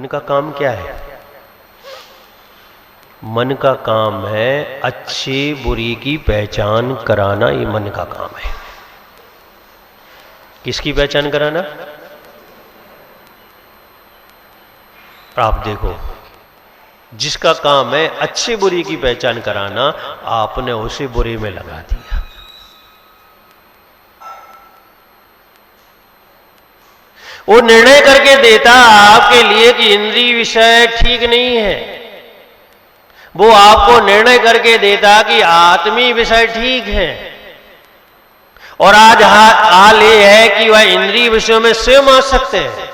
का काम क्या है? मन का काम है अच्छे बुरी की पहचान कराना। ये मन का काम है। किसकी पहचान कराना? आप देखो, जिसका काम है अच्छे बुरी की पहचान कराना, आपने उसे बुरे में लगा दिया। वो निर्णय करके देता आपके लिए कि इंद्रिय विषय ठीक नहीं है। वो आपको निर्णय करके देता कि आत्मीय विषय ठीक है। और आज हाल ये है कि वह इंद्रिय विषयों में स्वयं आ सकते हैं।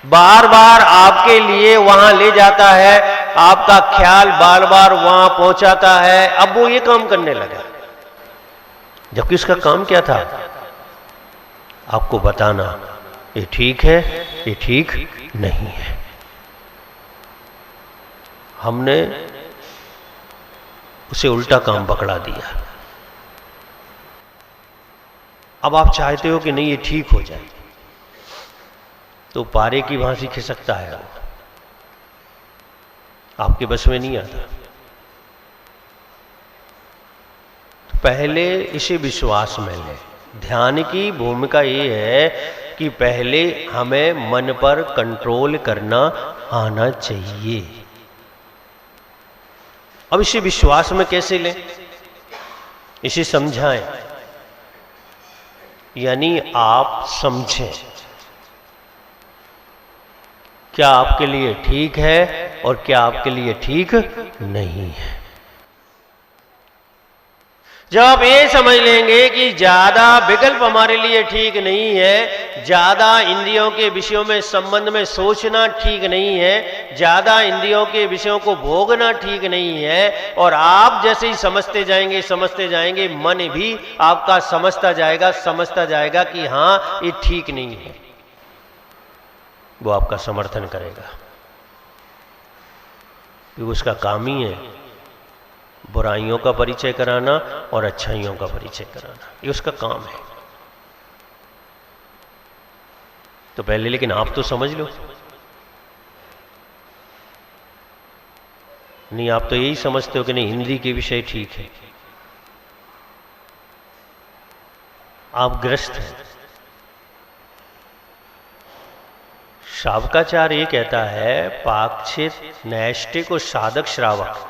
बार बार आपके लिए वहां ले जाता है, आपका ख्याल बार बार वहां पहुंचाता है। अब वो ये काम करने लगा, जबकि उसका काम क्या था? आपको बताना ये ठीक है, ये ठीक नहीं है। हमने उसे उल्टा काम पकड़ा दिया। अब आप चाहते हो कि नहीं ये ठीक हो जाए, तो पारे की भांति खिसकता है वो, आपके बस में नहीं आता। तो पहले इसे विश्वास में लें। ध्यान की भूमिका ये है कि पहले हमें मन पर कंट्रोल करना आना चाहिए। अब इसे विश्वास में कैसे लें, इसे समझाएं। यानी आप समझें क्या आपके लिए ठीक है और क्या आपके लिए ठीक नहीं है। जब आप ये समझ लेंगे कि ज्यादा विकल्प हमारे लिए ठीक नहीं है, ज्यादा इंद्रियों के विषयों में संबंध में सोचना ठीक नहीं है, ज्यादा इंद्रियों के विषयों को भोगना ठीक नहीं है, और आप जैसे ही समझते जाएंगे मन भी आपका समझता जाएगा कि हाँ ये ठीक नहीं है, वो आपका समर्थन करेगा। क्योंकि उसका काम ही है बुराइयों का परिचय कराना और अच्छाइयों का परिचय कराना, ये उसका काम है। तो पहले लेकिन आप तो समझ लो। नहीं, आप तो यही समझते हो कि नहीं इंद्रिय के विषय ठीक है। आप ग्रस्त हैं। शावकाचार्य ये कहता है, पाक्षिक नैष्ठिक और साधक श्रावक।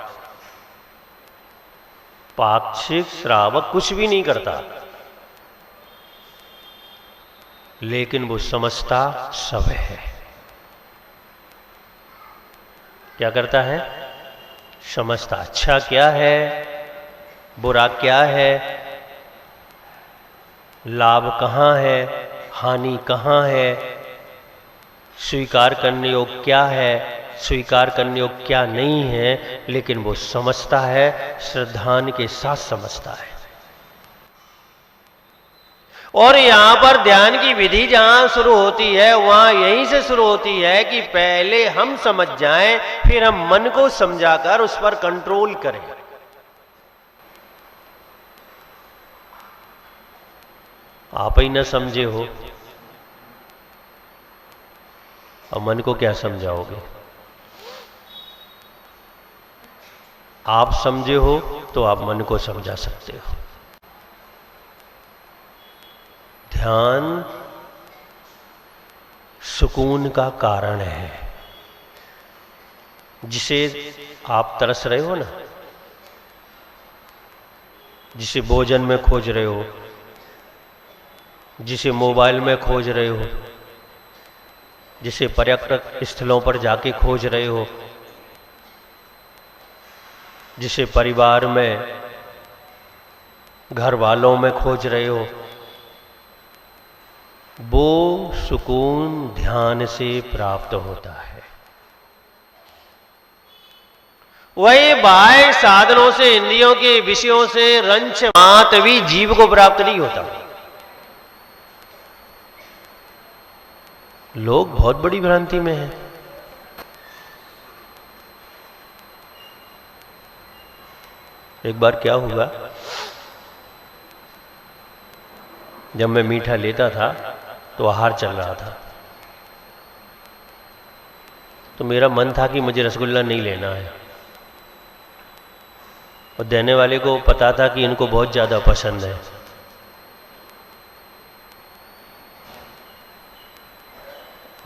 पाक्षिक श्रावक कुछ भी नहीं करता, लेकिन वो समझता सब है। क्या करता है? समझता अच्छा क्या है, बुरा क्या है, लाभ कहां है, हानि कहां है, स्वीकार करने योग्य क्या है, स्वीकार करने योग्य क्या नहीं है, लेकिन वो समझता है, श्रद्धान के साथ समझता है। और यहां पर ध्यान की विधि जहां शुरू होती है, वहां यहीं से शुरू होती है कि पहले हम समझ जाएं, फिर हम मन को समझाकर उस पर कंट्रोल करें। आप ही न समझे हो, अब मन को क्या समझाओगे? आप समझे हो तो आप मन को समझा सकते हो। ध्यान सुकून का कारण है, जिसे आप तरस रहे हो ना, जिसे भोजन में खोज रहे हो, जिसे मोबाइल में खोज रहे हो, जिसे पर्यटक स्थलों पर जाके खोज रहे हो, जिसे परिवार में घर वालों में खोज रहे हो, वो सुकून ध्यान से प्राप्त होता है। वही बाह्य साधनों से, इंद्रियों के विषयों से रंच मात भी जीव को प्राप्त नहीं होता। लोग बहुत बड़ी भ्रांति में हैं। एक बार क्या हुआ, जब मैं मीठा लेता था तो आहार चल रहा था। तो मेरा मन था कि मुझे रसगुल्ला नहीं लेना है, और देने वाले को पता था कि इनको बहुत ज़्यादा पसंद है।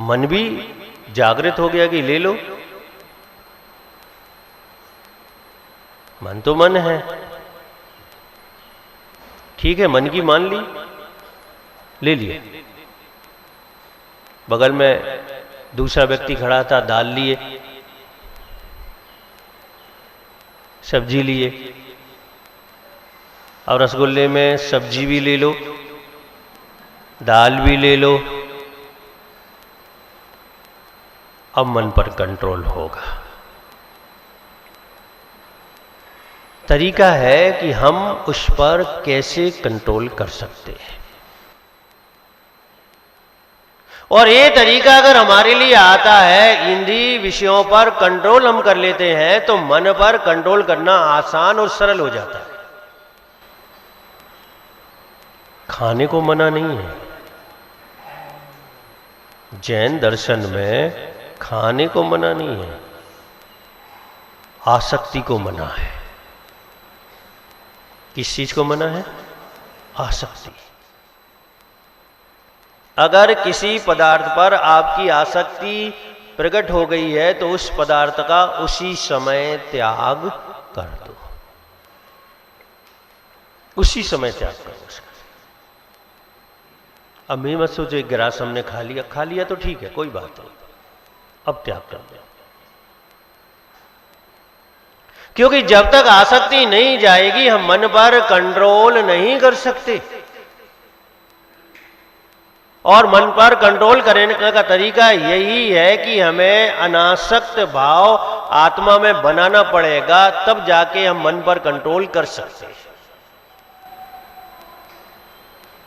मन भी जागृत हो गया कि ले लो, मन तो मन है, ठीक है, मन की मान ली, ले लिया। बगल में दूसरा व्यक्ति खड़ा था, दाल लिए, सब्जी लिए, और रसगुल्ले में सब्जी भी ले लो, दाल भी ले लो, अब मन पर कंट्रोल होगा। तरीका है कि हम उस पर कैसे कंट्रोल कर सकते हैं, और ये तरीका अगर हमारे लिए आता है, इंद्रिय विषयों पर कंट्रोल हम कर लेते हैं, तो मन पर कंट्रोल करना आसान और सरल हो जाता है। खाने को मना नहीं है, जैन दर्शन में खाने को मना नहीं है, आसक्ति को मना है। किस चीज को मना है? आसक्ति। अगर किसी पदार्थ पर आपकी आसक्ति प्रकट हो गई है तो उस पदार्थ का उसी समय त्याग कर दो, उसी समय त्याग करो उसका। अब मैं मत सोचो एक गिलास हमने खा लिया तो ठीक है, कोई बात नहीं, अब त्याग कर दो। क्योंकि जब तक आसक्ति नहीं जाएगी हम मन पर कंट्रोल नहीं कर सकते, और मन पर कंट्रोल करने का तरीका यही है कि हमें अनासक्त भाव आत्मा में बनाना पड़ेगा, तब जाके हम मन पर कंट्रोल कर सकते हैं।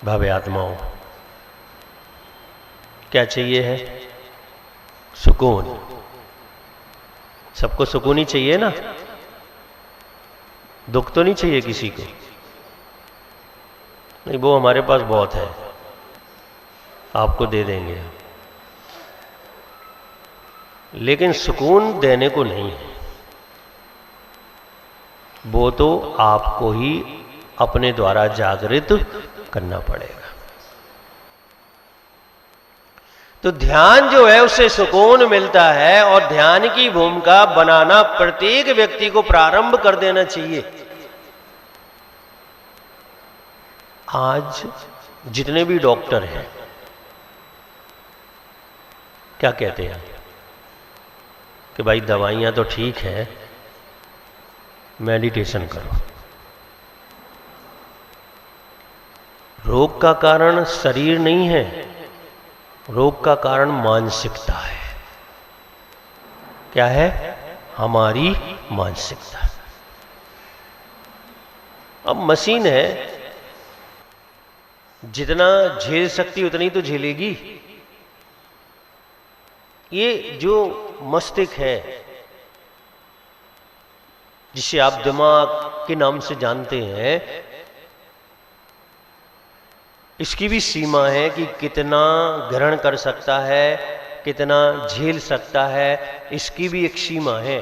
भावे आत्माओं, क्या चाहिए है? सुकून। सबको सुकून ही चाहिए ना, दुख तो नहीं चाहिए किसी को। नहीं, वो हमारे पास बहुत है, आपको दे देंगे, लेकिन सुकून देने को नहीं है, वो तो आपको ही अपने द्वारा जागृत करना पड़ेगा। तो ध्यान जो है उससे सुकून मिलता है, और ध्यान की भूमिका बनाना प्रत्येक व्यक्ति को प्रारंभ कर देना चाहिए। आज जितने भी डॉक्टर हैं क्या कहते हैं कि भाई दवाइयां तो ठीक है, मेडिटेशन करो। रोग का कारण शरीर नहीं है, रोग का कारण मानसिकता है। क्या है? हमारी मानसिकता। अब मशीन है, जितना झेल सकती उतनी तो झेलेगी। ये जो मस्तिष्क है, जिसे आप दिमाग के नाम से जानते हैं, इसकी भी सीमा है कि कितना ग्रहण कर सकता है, कितना झेल सकता है, इसकी भी एक सीमा है।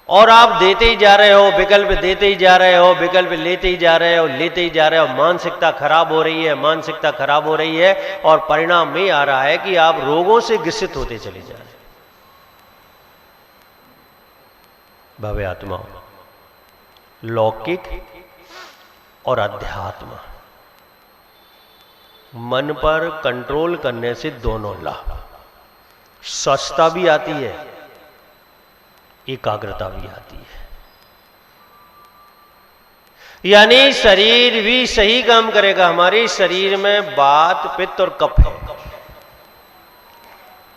और आप देते ही जा रहे हो, विकल्प देते ही जा रहे हो, विकल्प लेते ही जा रहे हो, लेते ही जा रहे हो, मानसिकता खराब हो रही है, मानसिकता खराब हो रही है, और परिणाम ये आ रहा है कि आप रोगों से ग्रसित होते चले जा रहे हैं। भव्य आत्मा, लौकिक और अध्यात्म, मन पर कंट्रोल करने से दोनों लाभ, स्वस्थता भी आती है, एकाग्रता भी आती है। यानी शरीर भी सही काम करेगा। हमारे शरीर में वात, पित्त और कफ है।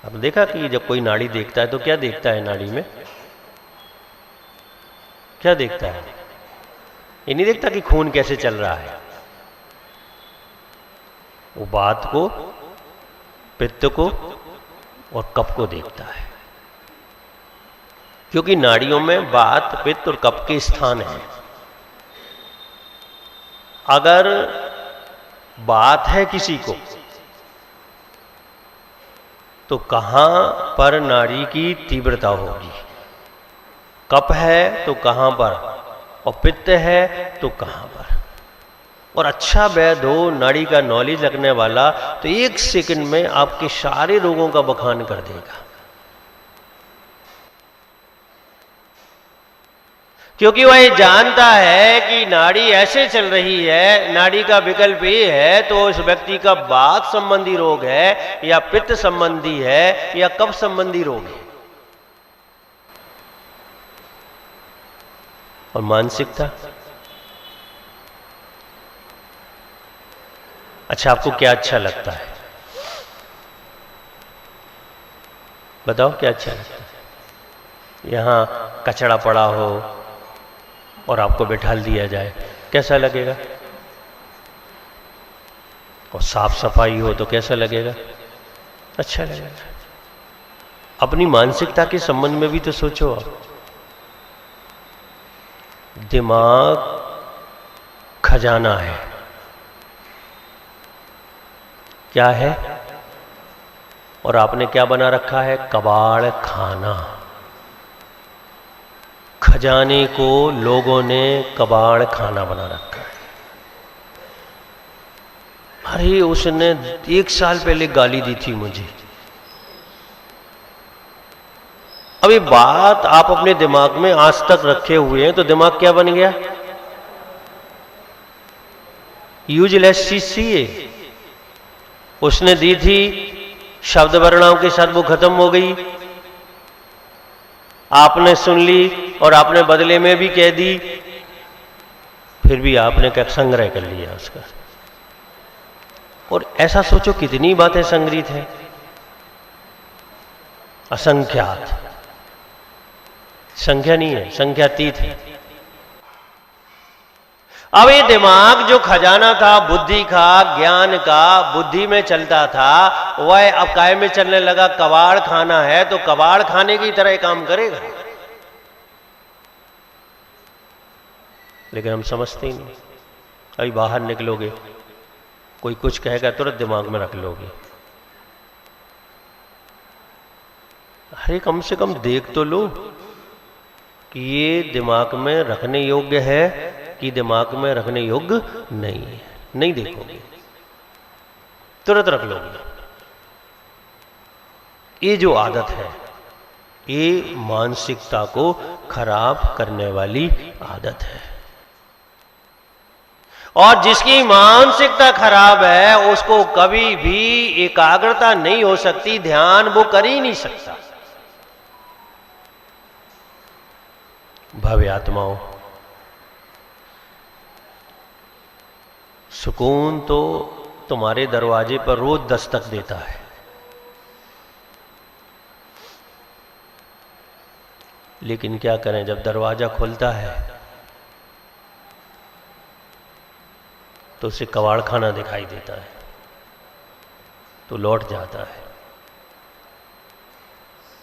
अब देखा कि जब कोई नाड़ी देखता है तो क्या देखता है? नाड़ी में क्या देखता है? ये नहीं देखता कि खून कैसे चल रहा है, वो वात को, पित्त को और कफ को देखता है, क्योंकि नाड़ियों में वात, पित्त और कफ के स्थान हैं। अगर बात है किसी को तो कहां पर नाड़ी की तीव्रता होगी, कफ है तो कहां पर, और पित्त है तो कहां पर। और अच्छा वैद हो, नाड़ी का नॉलेज रखने वाला, तो 1 सेकंड में आपके सारे रोगों का बखान कर देगा। क्योंकि वह ये जानता है कि नाड़ी ऐसे चल रही है, नाड़ी का विकल्प ये है, तो उस व्यक्ति का वात संबंधी रोग है या पित्त संबंधी है या कफ संबंधी रोग है। और मानसिकता, अच्छा आपको क्या अच्छा लगता है, बताओ क्या अच्छा लगता है? यहां कचरा पड़ा हो और आपको बैठाल दिया जाए, कैसा लगेगा? और साफ सफाई हो तो कैसा लगेगा? अच्छा लगेगा। अपनी मानसिकता के संबंध में भी तो सोचो आप। दिमाग खजाना है, क्या है? और आपने क्या बना रखा है? कबाड़ खाना। खजाने को लोगों ने कबाड़ खाना बना रखा है। अरे उसने 1 साल पहले गाली दी थी मुझे। अब ये बात आप अपने दिमाग में आज तक रखे हुए हैं, तो दिमाग क्या बन गया? यूजलेस चीज सी है। उसने दी थी, शब्द वर्णाओं के साथ वो खत्म हो गई, आपने सुन ली और आपने बदले में भी कह दी, फिर भी आपने क्या संग्रह कर लिया उसका। और ऐसा सोचो कितनी बातें संग्रहित है, असंख्यात, संख्या नहीं है, संख्यातीत है। अब ये दिमाग जो खजाना था बुद्धि का, ज्ञान का, बुद्धि में चलता था, वह अब काय में चलने लगा, कबाड़ खाना है, तो कबाड़ खाने की तरह काम करेगा। लेकिन हम समझते ही नहीं। अभी बाहर निकलोगे, कोई कुछ कहेगा तुरंत दिमाग में रख लोगे। अरे कम से कम देख तो लो कि ये दिमाग में रखने योग्य है कि दिमाग में रखने योग्य नहीं है। नहीं देखोगे, तुरंत रख लोगे। ये जो आदत है, ये मानसिकता को खराब करने वाली आदत है। और जिसकी मानसिकता खराब है उसको कभी भी एकाग्रता नहीं हो सकती, ध्यान वो कर ही नहीं सकता। भव्य आत्माओं, सुकून तो तुम्हारे दरवाजे पर रोज दस्तक देता है, लेकिन क्या करें, जब दरवाजा खुलता है तो उसे कबाड़ खाना दिखाई देता है, तो लौट जाता है।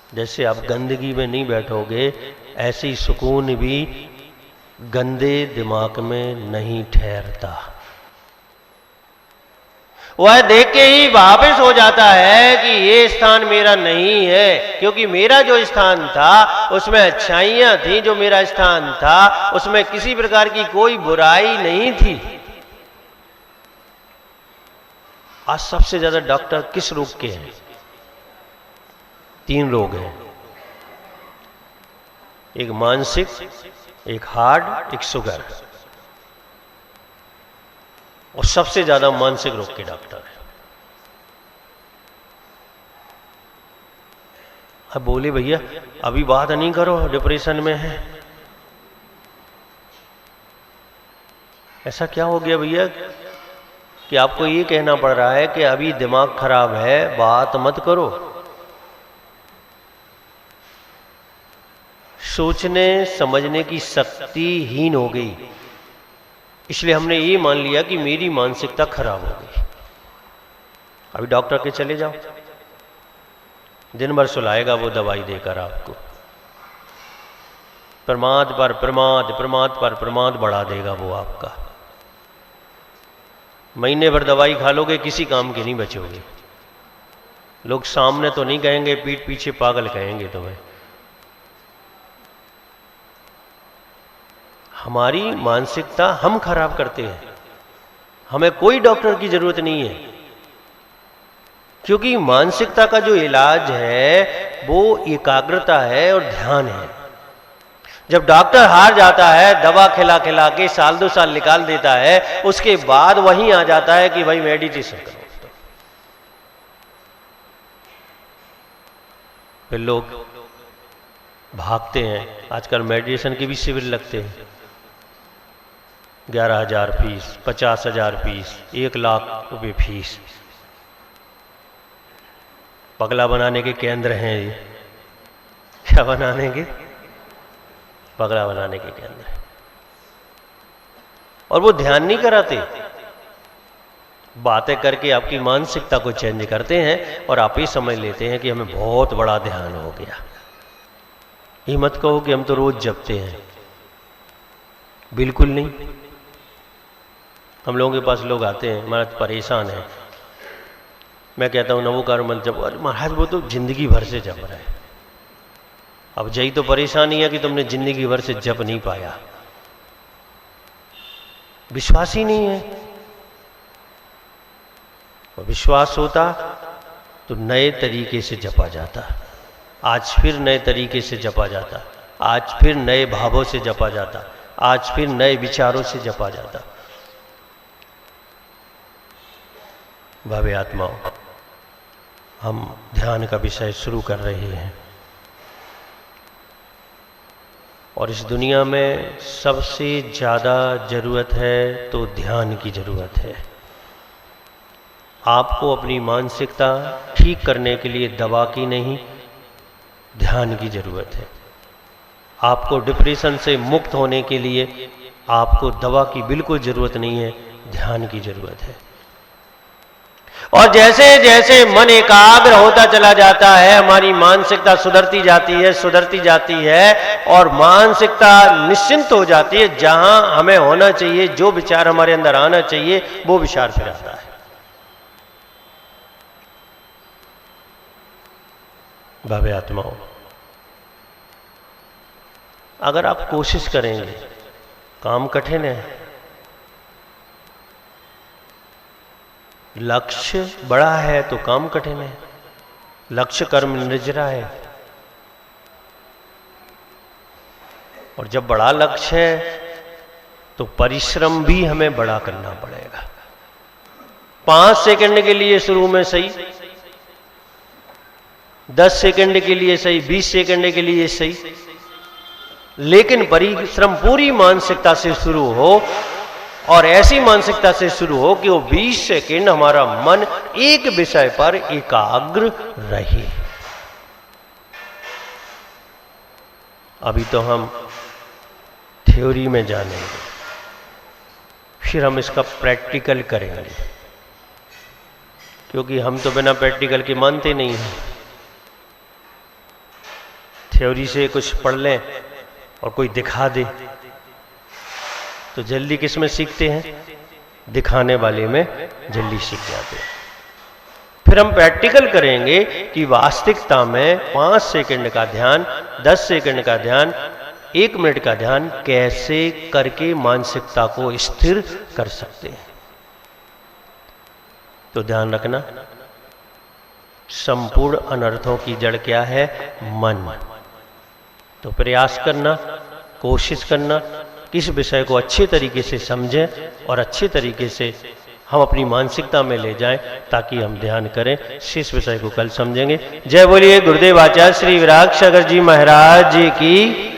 जैसे आप गंदगी में नहीं बैठोगे, ऐसे ही सुकून भी गंदे दिमाग में नहीं ठहरता। वह देख के ही वापस हो जाता है कि ये स्थान मेरा नहीं है, क्योंकि मेरा जो स्थान था उसमें अच्छाइयां थी, जो मेरा स्थान था उसमें किसी प्रकार की कोई बुराई नहीं थी। आज सबसे ज्यादा डॉक्टर किस रोग के हैं? 3 रोग हैं, एक मानसिक, एक हार्ट, एक शुगर। और सबसे ज्यादा मानसिक रोग के डॉक्टर हैं। अब बोले भैया अभी बात नहीं करो, डिप्रेशन में है। ऐसा क्या हो गया भैया कि आपको ये कहना पड़ रहा है कि अभी दिमाग खराब है, बात मत करो? सोचने समझने की शक्ति हीन हो गई, इसलिए हमने ये मान लिया कि मेरी मानसिकता खराब हो गई। अभी डॉक्टर के चले जाओ, दिन भर सुलाएगा वो दवाई देकर आपको, प्रमाद पर प्रमाद, प्रमाद पर प्रमाद बढ़ा देगा वो आपका। महीने भर दवाई खा लोगे, किसी काम के नहीं बचोगे। लोग सामने तो नहीं कहेंगे, पीठ पीछे पागल कहेंगे तुम्हें। हमारी मानसिकता हम खराब करते हैं। हमें कोई डॉक्टर की जरूरत नहीं है, क्योंकि मानसिकता का जो इलाज है वो एकाग्रता है और ध्यान है। जब डॉक्टर हार जाता है, दवा खिला खिला के साल 2 साल निकाल देता है, उसके बाद वहीं आ जाता है कि भाई मेडिटेशन करो। फिर लोग भागते हैं। आजकल मेडिटेशन के भी शिविर लगते हैं, 11,000 फीस, 50,000 फीस, 1 लाख रुपए फीस। पगला बनाने के केंद्र हैं ये। क्या बनाने के? पगला बनाने के केंद्र है। और वो ध्यान नहीं कराते, बातें करके आपकी मानसिकता को चेंज करते हैं और आप ही समझ लेते हैं कि हमें बहुत बड़ा ध्यान हो गया। ये मत कहो कि हम तो रोज जपते हैं, बिल्कुल नहीं। हम लोगों के पास लोग आते हैं, महाराज परेशान है। मैं कहता हूं नवोकार मत जपो। अरे महाराज वो तो जिंदगी भर से जप रहा है। अब यही तो परेशानी है कि तुमने जिंदगी भर से जप नहीं पाया, विश्वास ही नहीं है। और विश्वास होता तो नए तरीके से जपा जाता। आज फिर नए तरीके से जपा जाता, आज फिर नए भावों से जपा जाता, आज फिर नए विचारों से जपा जाता। भव्य आत्माओं, हम ध्यान का विषय शुरू कर रहे हैं और इस दुनिया में सबसे ज्यादा जरूरत है तो ध्यान की जरूरत है। आपको अपनी मानसिकता ठीक करने के लिए दवा की नहीं, ध्यान की जरूरत है। आपको डिप्रेशन से मुक्त होने के लिए आपको दवा की बिल्कुल जरूरत नहीं है, ध्यान की जरूरत है। और जैसे जैसे मन एकाग्र होता चला जाता है, हमारी मानसिकता सुधरती जाती है और मानसिकता निश्चिंत हो जाती है। जहां हमें होना चाहिए, जो विचार हमारे अंदर आना चाहिए, वो विचार फिर आता है। भव्य आत्माओं, अगर आप कोशिश करेंगे, काम कठिन है, लक्ष्य बड़ा है तो काम कठिन है, लक्ष्य कर्म निर्जरा है। और जब बड़ा लक्ष्य है तो परिश्रम भी हमें बड़ा करना पड़ेगा। 5 सेकंड के लिए शुरू में सही, 10 सेकंड के लिए सही, 20 सेकंड के लिए सही, लेकिन परिश्रम पूरी मानसिकता से शुरू हो और ऐसी मानसिकता से शुरू हो कि वो 20 सेकंड हमारा मन एक विषय पर एकाग्र रहे। अभी तो हम थ्योरी में जानेंगे, फिर हम इसका प्रैक्टिकल करेंगे, क्योंकि हम तो बिना प्रैक्टिकल के मानते नहीं हैं। थ्योरी से कुछ पढ़ लें और कोई दिखा दे तो जल्दी किस में सीखते हैं? दिखाने वाले में जल्दी सीख जाते हैं। फिर हम प्रैक्टिकल करेंगे कि वास्तविकता में 5 सेकंड का ध्यान, 10 सेकंड का ध्यान, 1 मिनट का ध्यान कैसे करके मानसिकता को स्थिर कर सकते हैं। तो ध्यान रखना, संपूर्ण अनर्थों की जड़ क्या है? मन। तो प्रयास करना, कोशिश करना, किस विषय को अच्छे तरीके से समझें और अच्छे तरीके से हम अपनी मानसिकता में ले जाएं, ताकि हम ध्यान करें। शेष विषय को कल समझेंगे। जय बोलिए गुरुदेव आचार्य श्री विराग सागर जी महाराज जी की।